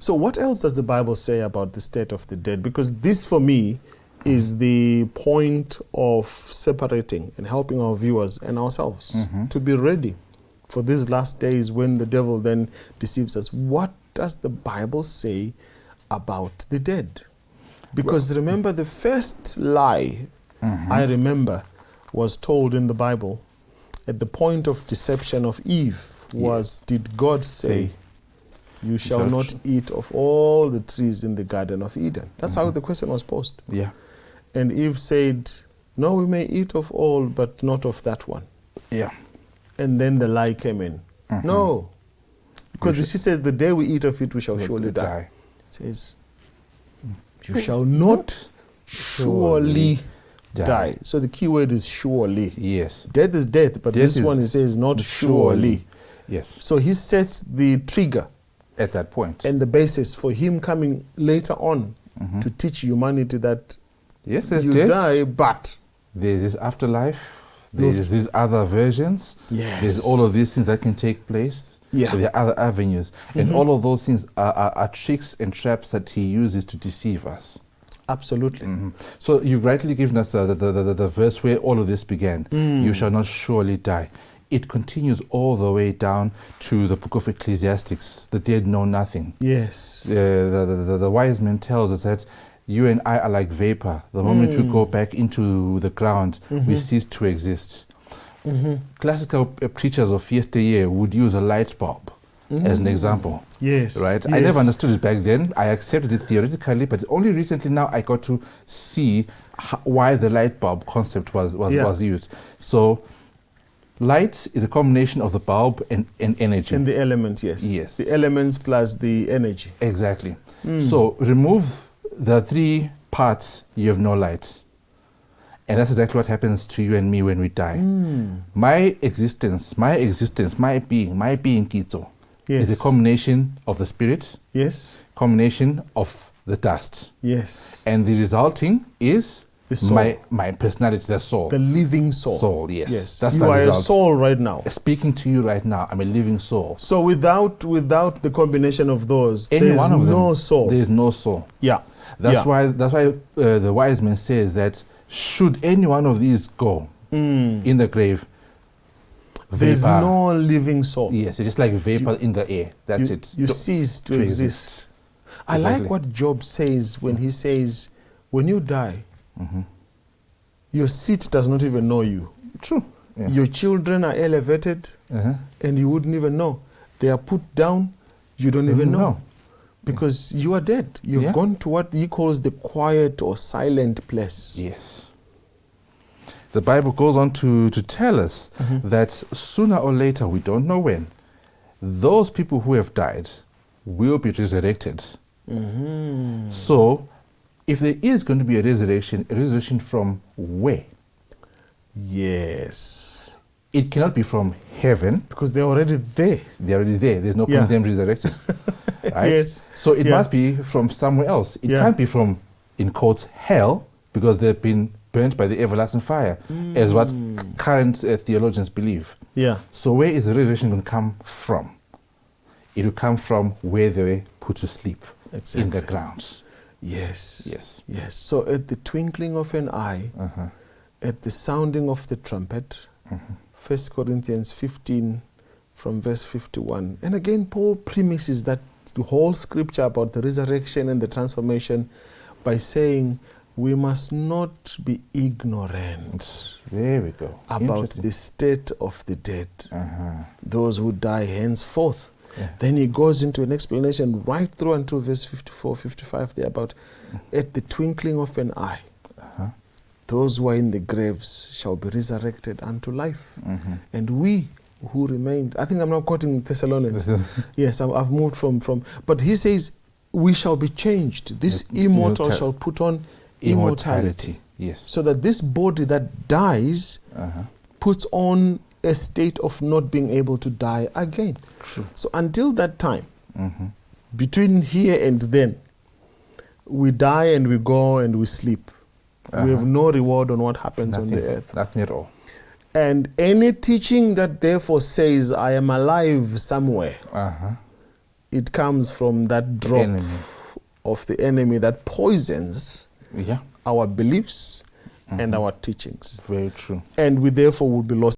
So what else does the Bible say about the state of the dead? Because this, for me, is the point of separating and helping our viewers and ourselves to be ready for these last days when the devil then deceives us. What does the Bible say about the dead? Because remember, the first lie I remember was told in the Bible at the point of deception of Eve was, did God say, you shall not eat of all the trees in the Garden of Eden? That's how the question was posed. Yeah. And Eve said, no, we may eat of all, but not of that one. Yeah. And then the lie came in. No. Because she says, the day we eat of it, we shall surely die. It says, you shall not surely die. So the key word is surely. Yes. Death is death, but this one, he says, not surely. Yes. So he sets the trigger at that point and the basis for him coming later on to teach humanity that you death, die, but there's this afterlife, there's these other versions, there's all of these things that can take place. There are other avenues, and all of those things are tricks and traps that he uses to deceive us. Absolutely. So you've rightly given us the verse where all of this began. You shall not surely die. It continues all the way down to the book of Ecclesiastes. The dead know nothing. Yes. The wise man tells us that you and I are like vapor. The moment we go back into the ground, we cease to exist. Classical preachers of yesteryear would use a light bulb as an example. Yes. Right? I never understood it back then. I accepted it theoretically, but only recently now I got to see why the light bulb concept was used. So light is a combination of the bulb and energy. And the elements, yes. Yes. The elements plus the energy. Exactly. So remove the three parts, you have no light. And that's exactly what happens to you and me when we die. My existence, my being Kitso, is a combination of the spirit, combination of the dust. Yes. And the resulting is the soul. My personality, the soul. The living soul. Soul, yes. That's you are result. A soul right now. Speaking to you right now, I'm a living soul. So without the combination of those, there's no soul. There is no soul. Yeah. That's why the wise man says that should any one of these go in the grave, there's no living soul. Yes, it's just like vapor in the air. That's it. You cease to exist. I like what Job says when he says, when you die, your seat does not even know you. True. Yeah. Your children are elevated and you wouldn't even know. They are put down, you don't even know. Because you are dead. You've gone to what he calls the quiet or silent place. Yes. The Bible goes on to tell us that sooner or later, we don't know when, those people who have died will be resurrected. So, if there is going to be a resurrection from where? Yes. It cannot be from heaven. Because they're already there. They're already there. There's no point in them resurrecting. Right? Yes. So it must be from somewhere else. It can't be from, in quotes, hell, because they've been burnt by the everlasting fire, as what current theologians believe. Yeah. So where is the resurrection going to come from? It will come from where they were put to sleep, in the ground. Yes. Yes. Yes. So at the twinkling of an eye, at the sounding of the trumpet, 1 Corinthians 15 from verse 51. And again, Paul premises that the whole scripture about the resurrection and the transformation by saying we must not be ignorant there we go. about the state of the dead, those who die henceforth. Then he goes into an explanation right through until verse 54, 55 there about at the twinkling of an eye, those who are in the graves shall be resurrected unto life. And we who remained, I think I'm now quoting Thessalonians. Yes, I've moved from, but he says, we shall be changed. This immortal shall put on immortality. Yes. So that this body that dies puts on a state of not being able to die again. True. So until that time, between here and then, we die and we go and we sleep. We have no reward on what happens on the earth. Nothing at all. And any teaching that therefore says I am alive somewhere it comes from that drop of the enemy that poisons our beliefs and our teachings. Very true. And we therefore will be lost.